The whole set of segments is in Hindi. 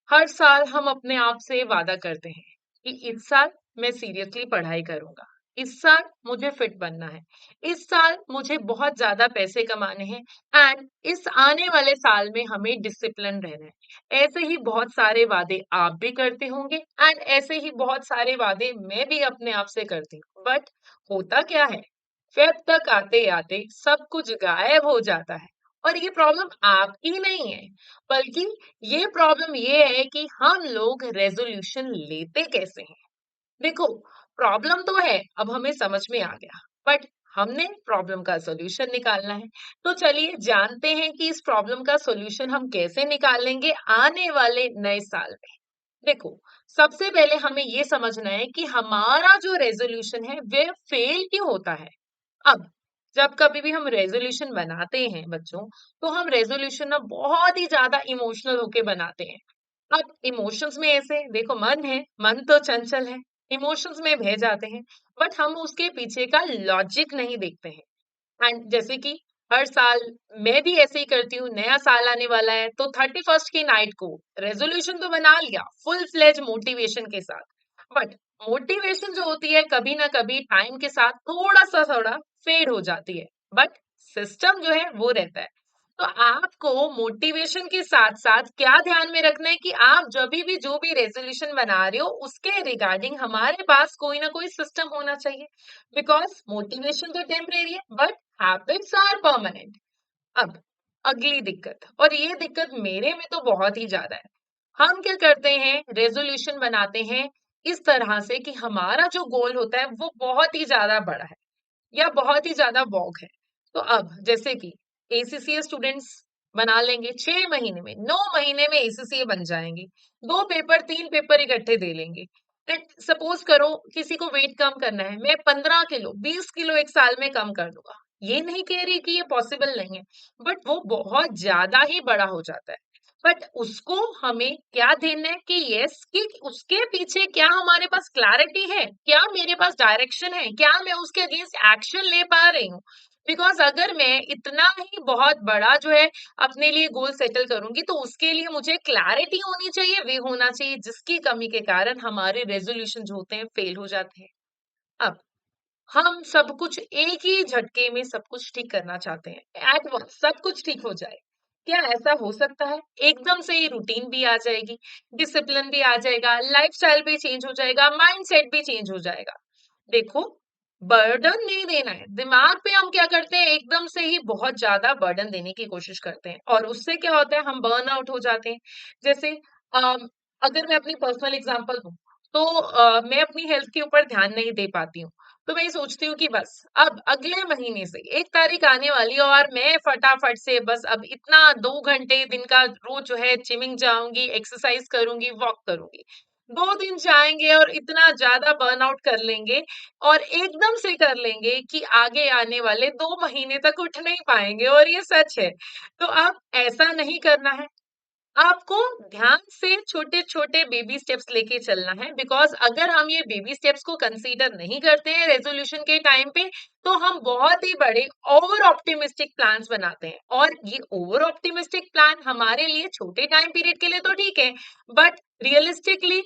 हर साल हम अपने आप से वादा करते हैं कि इस साल मैं सीरियसली पढ़ाई करूंगा। इस साल मुझे फिट बनना है। इस साल मुझे बहुत ज्यादा पैसे कमाने हैं। एंड इस आने वाले साल में हमें डिसिप्लिन रहना है। ऐसे ही बहुत सारे वादे आप भी करते होंगे एंड ऐसे ही बहुत सारे वादे मैं भी अपने आप से करती हूँ। बट होता क्या है, फेब तक आते आते सब कुछ गायब हो जाता है। और ये प्रॉब्लम आपकी नहीं है, बल्कि ये प्रॉब्लम ये है कि हम लोग रेजोल्यूशन लेते कैसे हैं। देखो, प्रॉब्लम तो है, अब हमें समझ में आ गया, बट हमने प्रॉब्लम का सॉल्यूशन निकालना है। तो चलिए जानते हैं कि इस प्रॉब्लम का सॉल्यूशन हम कैसे निकालेंगे आने वाले नए साल में। देखो, सबसे पहले हमें ये समझना है कि हमारा जो रेजोल्यूशन है वह फेल क्यों होता है। अब जब कभी भी हम रेजोल्यूशन बनाते हैं बच्चों, तो हम रेजोल्यूशन ना बहुत ही ज्यादा इमोशनल होके बनाते हैं। अब इमोशंस में ऐसे देखो, मन है, मन तो चंचल है, इमोशंस में बह जाते हैं। बट हम उसके पीछे का लॉजिक नहीं देखते हैं। एंड जैसे कि हर साल मैं भी ऐसे ही करती हूँ, नया साल आने वाला है तो 31st की नाइट को रेजोल्यूशन तो बना लिया फुल फ्लेज मोटिवेशन के साथ। बट मोटिवेशन जो होती है कभी ना कभी टाइम के साथ थोड़ा फेड हो जाती है। बट सिस्टम जो है वो रहता है। तो आपको मोटिवेशन के साथ साथ क्या ध्यान में रखना है कि आप जब भी जो भी रेजोल्यूशन बना रहे हो उसके रिगार्डिंग हमारे पास कोई ना कोई सिस्टम होना चाहिए। बिकॉज मोटिवेशन तो टेम्परेरी है बट हैबिट्स आर परमानेंट। अब अगली दिक्कत, और ये दिक्कत मेरे में तो बहुत ही ज्यादा है। हम क्या करते हैं, रेजोल्यूशन बनाते हैं इस तरह से कि हमारा जो गोल होता है वो बहुत ही ज्यादा बड़ा है या बहुत ही ज्यादा वॉग है। तो अब जैसे कि एसीसीए स्टूडेंट्स बना लेंगे 6 महीने में, 9 महीने में एसीसीए बन जाएंगे, 2 पेपर 3 पेपर इकट्ठे दे लेंगे। सपोज करो किसी को वेट कम करना है, मैं 15 किलो 20 किलो एक साल में कम कर दूंगा। ये नहीं कह रही कि ये पॉसिबल नहीं है, बट वो बहुत ज्यादा ही बड़ा हो जाता है। बट उसको हमें क्या देना है कि यस, कि उसके पीछे क्या हमारे पास क्लैरिटी है, क्या मेरे पास डायरेक्शन है, क्या मैं उसके अगेंस्ट एक्शन ले पा रही हूँ। बिकॉज अगर मैं इतना ही बहुत बड़ा जो है अपने लिए गोल सेटल करूंगी तो उसके लिए मुझे क्लैरिटी होनी चाहिए, वे होना चाहिए जिसकी कमी के कारण हमारे रेजोल्यूशन जो होते हैं फेल हो जाते हैं। अब हम सब कुछ एक ही झटके में सब कुछ ठीक करना चाहते हैं, एट वंस सब कुछ ठीक हो जाए। क्या ऐसा हो सकता है? एकदम से ही रूटीन भी आ जाएगी, डिसिप्लिन भी आ जाएगा, लाइफस्टाइल भी चेंज हो जाएगा, माइंडसेट भी चेंज हो जाएगा। देखो, बर्डन नहीं देना है दिमाग पे। हम क्या करते हैं, एकदम से ही बहुत ज्यादा बर्डन देने की कोशिश करते हैं और उससे क्या होता है, हम बर्न आउट हो जाते हैं। जैसे अगर मैं अपनी पर्सनल एग्जांपल दूं, तो मैं अपनी हेल्थ के ऊपर ध्यान नहीं दे पाती हूँ। तो मैं ये सोचती हूँ कि बस अब अगले महीने से 1 तारीख आने वाली है और मैं फटाफट से बस अब इतना 2 घंटे दिन का रोज जो है जिमिंग जाऊंगी, एक्सरसाइज करूंगी, वॉक करूंगी। 2 दिन जाएंगे और इतना ज्यादा बर्नआउट कर लेंगे और एकदम से कर लेंगे कि आगे आने वाले 2 महीने तक उठ नहीं पाएंगे, और ये सच है। तो आप ऐसा नहीं करना है। आपको ध्यान से छोटे छोटे बेबी स्टेप्स लेके चलना है। बिकॉज अगर हम ये बेबी स्टेप्स को कंसीडर नहीं करते हैं रेजोल्यूशन के टाइम पे, तो हम बहुत ही बड़े ओवर ऑप्टिमिस्टिक प्लान्स बनाते हैं, और ये ओवर ऑप्टिमिस्टिक प्लान हमारे लिए छोटे टाइम पीरियड के लिए तो ठीक है, बट रियलिस्टिकली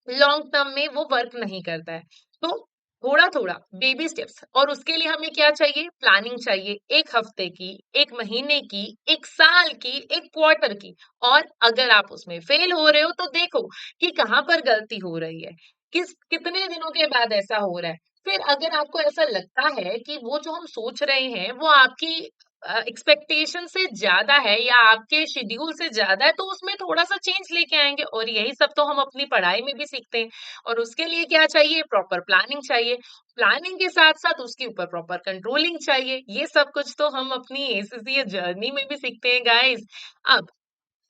लॉन्ग टर्म में वो वर्क नहीं करता है। तो थोड़ा थोड़ा बेबी स्टेप्स, और उसके लिए हमें क्या चाहिए, प्लानिंग चाहिए, 1 हफ्ते की, 1 महीने की, 1 साल की, 1 क्वार्टर की। और अगर आप उसमें फेल हो रहे हो तो देखो कि कहाँ पर गलती हो रही है, कितने दिनों के बाद ऐसा हो रहा है। फिर अगर आपको ऐसा लगता है कि वो जो हम सोच रहे हैं वो आपकी एक्सपेक्टेशन से ज्यादा है या आपके शेड्यूल से ज्यादा है, तो उसमें थोड़ा सा चेंज लेके आएंगे। और यही सब तो हम अपनी पढ़ाई में भी सीखते हैं। और उसके लिए क्या चाहिए, प्रॉपर प्लानिंग चाहिए। प्लानिंग के साथ साथ उसके ऊपर प्रॉपर कंट्रोलिंग चाहिए। ये सब कुछ तो हम अपनी एसीसी जर्नी में भी सीखते हैं गाइस। अब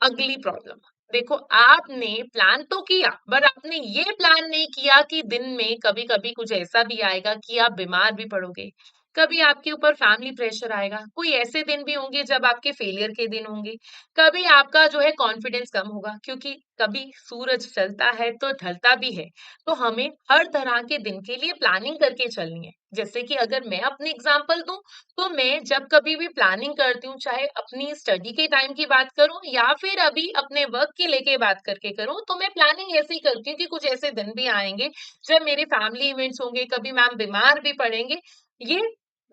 अगली प्रॉब्लम, देखो, आपने प्लान तो किया पर आपने ये प्लान नहीं किया कि दिन में कभी कभी कुछ ऐसा भी आएगा कि आप बीमार भी पड़ोगे, कभी आपके ऊपर फैमिली प्रेशर आएगा, कोई ऐसे दिन भी होंगे जब आपके फेलियर के दिन होंगे, कभी आपका जो है कॉन्फिडेंस कम होगा क्योंकि कभी सूरज चलता है तो ढलता भी है। तो हमें हर तरह के दिन के लिए प्लानिंग करके चलनी है। जैसे कि अगर मैं अपनी एग्जांपल दूं, तो मैं जब कभी भी प्लानिंग करती हूँ, चाहे अपनी स्टडी के टाइम की बात करूँ या फिर अभी अपने वर्क के लेके बात करके करूँ, तो मैं प्लानिंग ऐसे ही करती हूँ कि कुछ ऐसे दिन भी आएंगे जब मेरे फैमिली इवेंट्स होंगे, कभी मैम बीमार भी पड़ेंगे। ये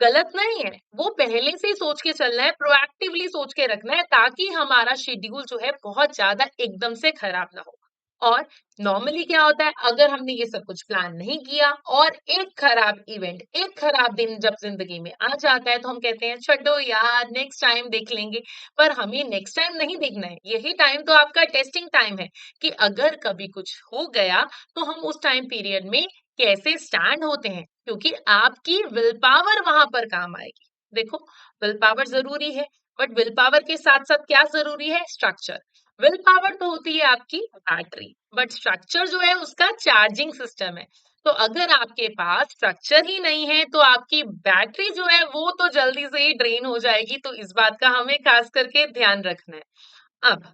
गलत नहीं है, वो पहले से ही सोच के चलना है, प्रोएक्टिवली सोच के रखना है ताकि हमारा शेड्यूल जो है बहुत ज्यादा एकदम से खराब ना हो। और नॉर्मली क्या होता है, अगर हमने ये सब कुछ प्लान नहीं किया और एक खराब इवेंट, एक खराब दिन जब जिंदगी में आ जाता है, तो हम कहते हैं छोड़ो यार, नेक्स्ट टाइम देख लेंगे। पर हमें नेक्स्ट टाइम नहीं देखना है, यही टाइम तो आपका टेस्टिंग टाइम है कि अगर कभी कुछ हो गया तो हम उस टाइम पीरियड में कैसे स्टैंड होते हैं, क्योंकि आपकी विल पावर वहां पर काम आएगी। देखो, विल पावर जरूरी है, बट विल पावर के साथ साथ क्या जरूरी है, स्ट्रक्चर। विल पावर तो होती है आपकी बैटरी, बट स्ट्रक्चर जो है उसका चार्जिंग सिस्टम है। तो अगर आपके पास स्ट्रक्चर ही नहीं है तो आपकी बैटरी जो है वो तो जल्दी से ही ड्रेन हो जाएगी। तो इस बात का हमें खास करके ध्यान रखना है। अब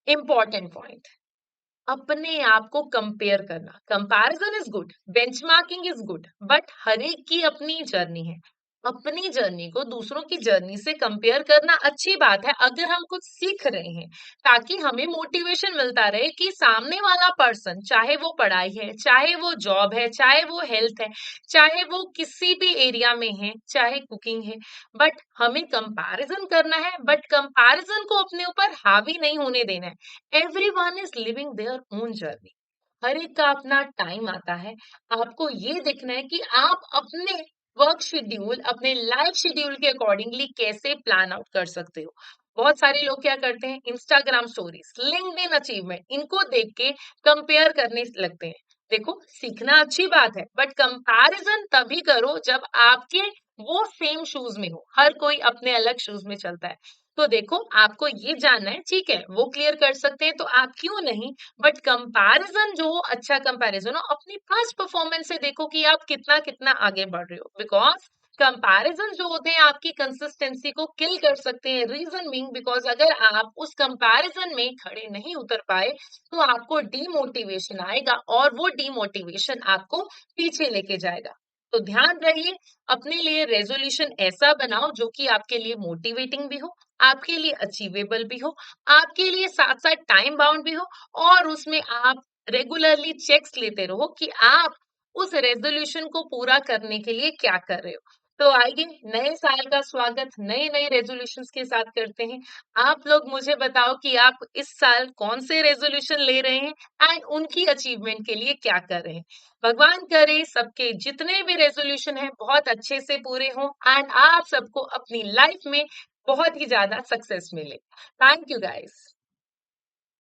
इम्पोर्टेंट पॉइंट, अपने आप को कंपेयर करना। Comparison is good, benchmarking is good, but हर एक की अपनी जर्नी है। अपनी जर्नी को दूसरों की जर्नी से कंपेयर करना अच्छी बात है अगर हम कुछ सीख रहे हैं, ताकि हमें मोटिवेशन मिलता रहे कि सामने वाला पर्सन, चाहे वो पढ़ाई है, चाहे वो जॉब है, चाहे वो हेल्थ है, चाहे वो किसी भी एरिया में है, चाहे कुकिंग है, बट हमें कंपैरिजन करना है, बट कंपैरिजन को अपने ऊपर हावी नहीं होने देना है। Everyone is living their own journey, हर एक का अपना टाइम आता है। आपको ये देखना है कि आप अपने वर्क शेड्यूल, अपने लाइफ शेड्यूल के अकॉर्डिंगली कैसे प्लान आउट कर सकते हो। बहुत सारे लोग क्या करते हैं, इंस्टाग्राम स्टोरीज, लिंक्डइन अचीवमेंट, इनको देख के कंपेयर करने लगते हैं। देखो, सीखना अच्छी बात है, बट कंपैरिजन तभी करो जब आपके वो सेम शूज में हो। हर कोई अपने अलग शूज में चलता है। तो देखो, आपको ये जानना है, ठीक है, वो क्लियर कर सकते हैं तो आप क्यों नहीं। बट कंपैरिजन जो अच्छा कंपैरिजन हो, अपनी पास्ट परफॉर्मेंस से देखो कि आप कितना कितना आगे बढ़ रहे हो। बिकॉज कंपैरिजन जो होते हैं आपकी कंसिस्टेंसी को किल कर सकते हैं। रीजन बीइंग, बिकॉज अगर आप उस कंपैरिजन में खड़े नहीं उतर पाए तो आपको डीमोटिवेशन आएगा और वो डीमोटिवेशन आपको पीछे लेके जाएगा। तो ध्यान रहिए, अपने लिए रेजोल्यूशन ऐसा बनाओ जो कि आपके लिए मोटिवेटिंग भी हो, आपके लिए अचीवेबल भी हो, आपके लिए साथ साथ टाइम बाउंड भी हो, और उसमें आप रेगुलरली चेक्स लेते रहो कि आप उस रेजोल्यूशन को पूरा करने के लिए क्या कर रहे हो। तो आइए, नए साल का स्वागत नए नए रेजोल्यूशंस के साथ करते हैं। आप लोग मुझे बताओ कि आप इस साल कौन से रेजोल्यूशन ले रहे हैं एंड उनकी अचीवमेंट के लिए क्या कर रहे हैं। भगवान करे सबके जितने भी रेजोल्यूशन हैं बहुत अच्छे से पूरे हों एंड आप सबको अपनी लाइफ में बहुत ही ज्यादा सक्सेस मिले। Thank you guys.